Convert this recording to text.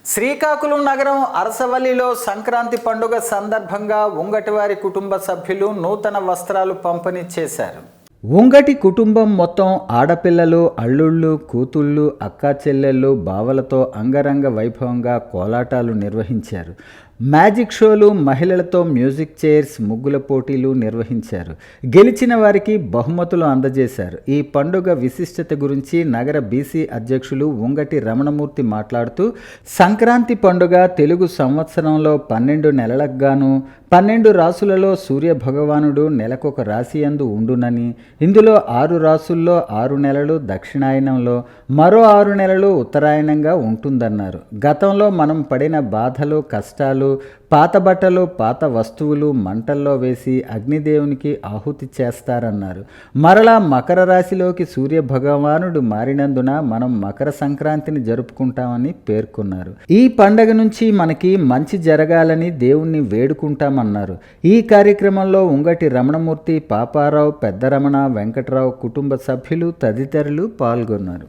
శ్రీకాకుళం నగరం అరసవల్లిలో సంక్రాంతి పండుగ సందర్భంగా ఉంగటివారి కుటుంబ సభ్యులు నూతన వస్త్రాలు పంపిణీ చేశారు. ఉంగటి కుటుంబం మొత్తం ఆడపిల్లలు, అల్లుళ్ళు, కూతుళ్ళు, అక్కా చెల్లెళ్ళు, బావలతో అంగరంగ వైభవంగా కోలాటాలు నిర్వహించారు. మ్యాజిక్ షోలు, మహిళలతో మ్యూజిక్ చైర్స్, ముగ్గుల పోటీలు నిర్వహించారు. గెలిచిన వారికి బహుమతులు అందజేశారు. ఈ పండుగ విశిష్టత గురించి నగర బీసీ అధ్యక్షులు ఉంగటి రమణమూర్తి మాట్లాడుతూ, సంక్రాంతి పండుగ తెలుగు సంవత్సరంలో 12 నెలలకు గాను 12 రాసులలో సూర్య భగవానుడు నెలకొక రాశి యందు ఉండునని, ఇందులో 6 రాసుల్లో 6 నెలలు దక్షిణాయనంలో, మరో 6 నెలలు ఉత్తరాయణంగా ఉంటుందన్నారు. గతంలో మనం పడిన బాధలు, కష్టాలు, పాత బట్టలు, పాత వస్తువులు మంటల్లో వేసి అగ్నిదేవునికి ఆహుతి చేస్తారన్నారు. మరలా మకర రాశిలోకి సూర్య భగవానుడు మారినందున మనం మకర సంక్రాంతిని జరుపుకుంటామని పేర్కొన్నారు. ఈ పండగ నుంచి మనకి మంచి జరగాలని దేవుణ్ణి వేడుకుంటామన్నారు. ఈ కార్యక్రమంలో ఉంగటి రమణమూర్తి, పాపారావు, పెద్ద రమణ, వెంకట్రావు కుటుంబ సభ్యులు తదితరులు పాల్గొన్నారు.